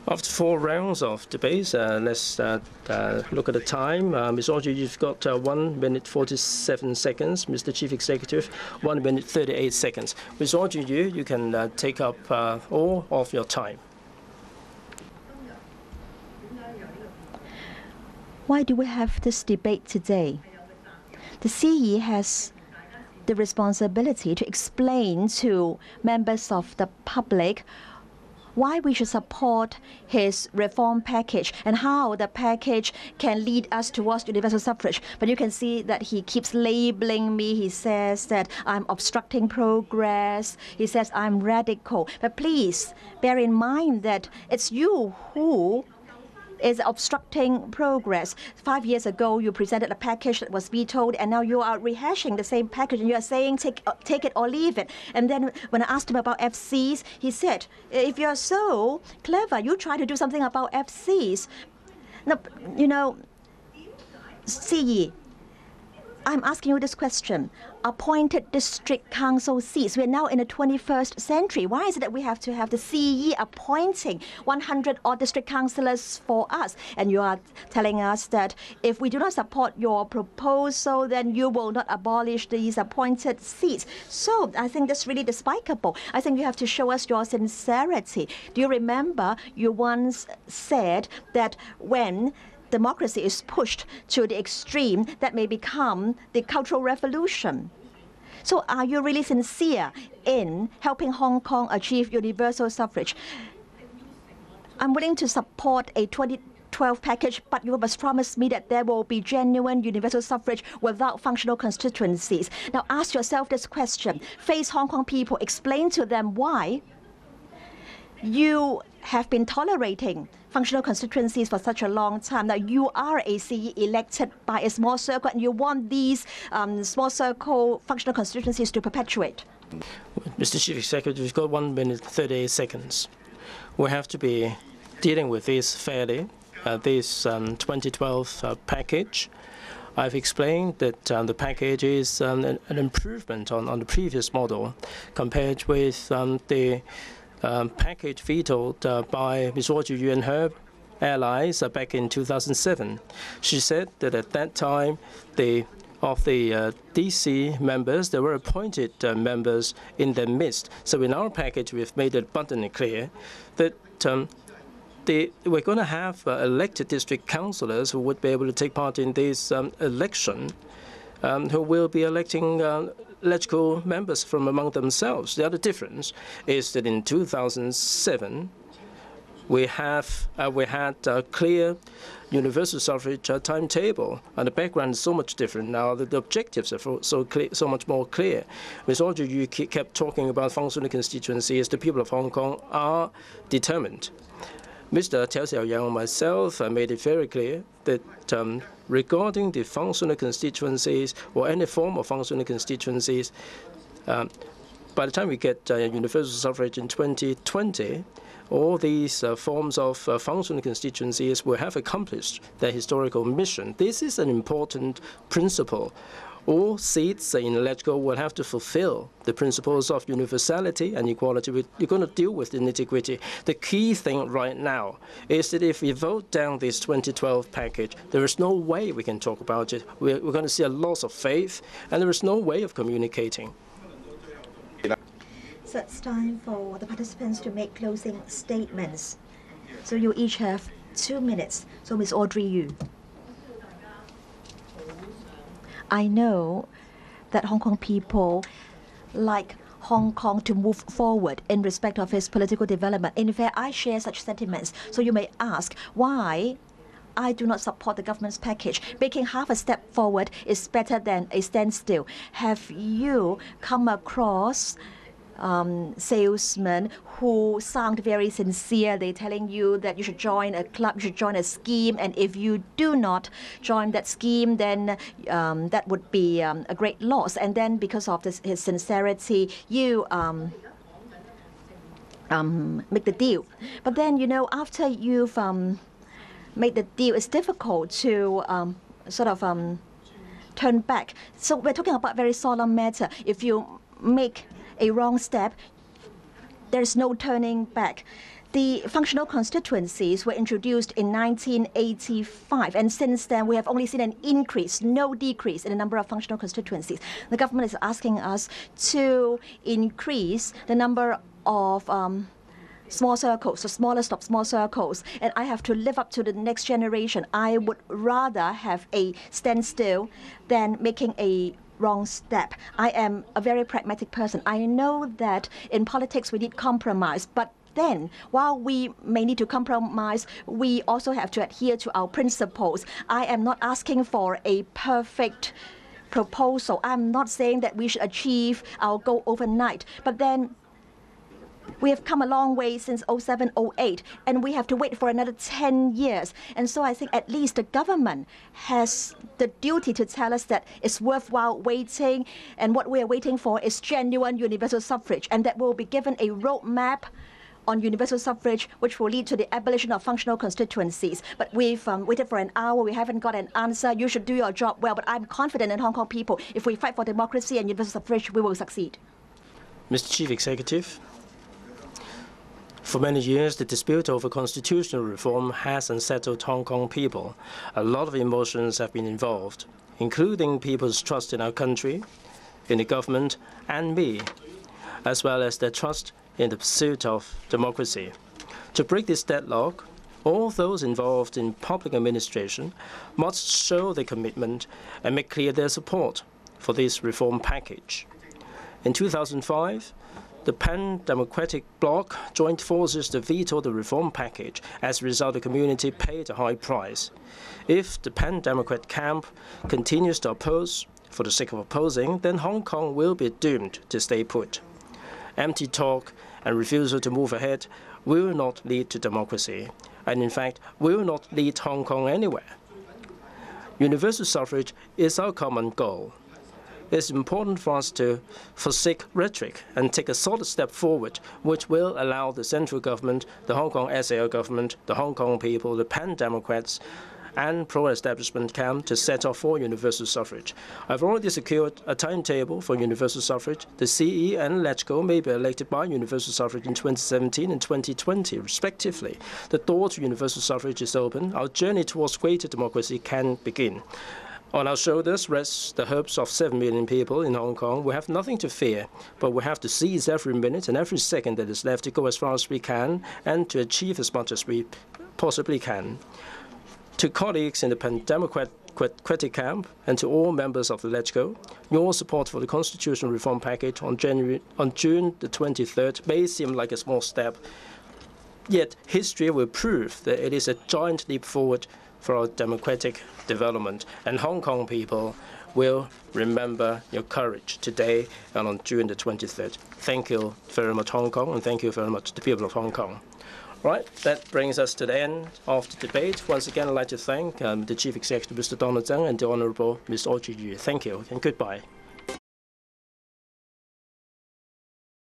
After 4 rounds of debates, let's look at the time. Ms. Audrey, you've got 1 minute 47 seconds. Mr. Chief Executive, 1 minute 38 seconds. Ms. Audrey, you can take up all of your time. Why do we have this debate today? The CE has the responsibility to explain to members of the public why we should support his reform package and how the package can lead us towards universal suffrage. But you can see that he keeps labeling me. He says that I'm obstructing progress. He says I'm radical. But please bear in mind that it's you who is obstructing progress. 5 years ago, you presented a package that was vetoed, and now you are rehashing the same package, and you are saying take it or leave it. And then when I asked him about FCs, he said, if you're so clever, you try to do something about FCs. Now, you know, CE, I'm asking you this question. Appointed district council seats. We're now in the 21st century. Why is it that we have to have the CE appointing 100 odd district councillors for us? And you are telling us that if we do not support your proposal, then you will not abolish these appointed seats. So I think that's really despicable. I think you have to show us your sincerity. Do you remember you once said that when democracy is pushed to the extreme, that may become the Cultural Revolution? So are you really sincere in helping Hong Kong achieve universal suffrage? I'm willing to support a 2012 package, but you must promise me that there will be genuine universal suffrage without functional constituencies. Now ask yourself this question. Face Hong Kong people. Explain to them why you have been tolerating functional constituencies for such a long time. Now, you are a CE elected by a small circle, and you want these small circle functional constituencies to perpetuate. Mr. Chief Executive, you've got 1 minute 38 seconds. We have to be dealing with this fairly, this 2012 package. I've explained that the package is an improvement on the previous model compared with the package vetoed by Ms. Audrey Yu and her allies back in 2007. She said that at that time, of the DC members, there were appointed members in their midst. So in our package, we've made it abundantly clear that we're going to have elected district councillors who would be able to take part in this election, who will be electing electoral members from among themselves. The other difference is that in 2007, we had a clear universal suffrage timetable, and the background is so much different now that the objectives are so much more clear. Ms. Audrey, you kept talking about functional constituencies. The people of Hong Kong are determined. Mr. Tiao Xiaoyang and myself made it very clear that regarding the functional constituencies or any form of functional constituencies, by the time we get universal suffrage in 2020, all these forms of functional constituencies will have accomplished their historical mission. This is an important principle. All seats in electoral will have to fulfill the principles of universality and equality. You're going to deal with the nitty-gritty. The key thing right now is that if we vote down this 2012 package, there is no way we can talk about it. We're going to see a loss of faith, and there is no way of communicating. So it's time for the participants to make closing statements. So you each have 2 minutes. So Ms. Audrey Yu. I know that Hong Kong people like Hong Kong to move forward in respect of its political development. In fact, I share such sentiments. So you may ask why I do not support the government's package. Making half a step forward is better than a standstill. Have you come across salesmen who sound very sincere? They're telling you that you should join a club, you should join a scheme, and if you do not join that scheme, then that would be a great loss. And then because of his sincerity, you make the deal. But then, you know, after you've made the deal, it's difficult to turn back. So we're talking about very solemn matter. If you make a wrong step, there's no turning back. The functional constituencies were introduced in 1985, and since then we have only seen an increase, no decrease in the number of functional constituencies. The government is asking us to increase the number of small circles, so smallest of small circles, and I have to live up to the next generation. I would rather have a standstill than making a wrong step. I am a very pragmatic person. I know that in politics we need compromise, but then, while we may need to compromise, we also have to adhere to our principles. I am not asking for a perfect proposal. I'm not saying that we should achieve our goal overnight, but then we have come a long way since 07, 08, and we have to wait for another 10 years. And so I think at least the government has the duty to tell us that it's worthwhile waiting, and what we are waiting for is genuine universal suffrage, and that we'll be given a roadmap on universal suffrage, which will lead to the abolition of functional constituencies. But we've waited for an hour. We haven't got an answer. You should do your job well. But I'm confident in Hong Kong people. If we fight for democracy and universal suffrage, we will succeed. Mr. Chief Executive, for many years, the dispute over constitutional reform has unsettled Hong Kong people. A lot of emotions have been involved, including people's trust in our country, in the government, and me, as well as their trust in the pursuit of democracy. To break this deadlock, all those involved in public administration must show their commitment and make clear their support for this reform package. In 2005, the Pan-Democratic Bloc joined forces to veto the reform package. As a result, the community paid a high price. If the Pan-Democrat camp continues to oppose for the sake of opposing, then Hong Kong will be doomed to stay put. Empty talk and refusal to move ahead will not lead to democracy, and in fact will not lead Hong Kong anywhere. Universal suffrage is our common goal. It's important for us to forsake rhetoric and take a solid step forward, which will allow the central government, the Hong Kong SAR government, the Hong Kong people, the Pan-Democrats, and pro-establishment camp to set off for universal suffrage. I've already secured a timetable for universal suffrage. The CE and LegCo may be elected by universal suffrage in 2017 and 2020, respectively. The door to universal suffrage is open. Our journey towards greater democracy can begin. On our shoulders rests the hopes of 7 million people in Hong Kong. We have nothing to fear, but we have to seize every minute and every second that is left to go as far as we can and to achieve as much as we possibly can. To colleagues in the Pan-Democratic camp and to all members of the LegCo, your support for the constitutional reform package on June the 23rd may seem like a small step, yet history will prove that it is a giant leap forward for our democratic development, and Hong Kong people will remember your courage today and on June the 23rd. Thank you very much, Hong Kong, and thank you very much to the people of Hong Kong. Right, that brings us to the end of the debate. Once again, I'd like to thank the Chief Executive, Mr. Donald Tsang, and the Honourable Ms. Audrey Yu. Thank you, and goodbye.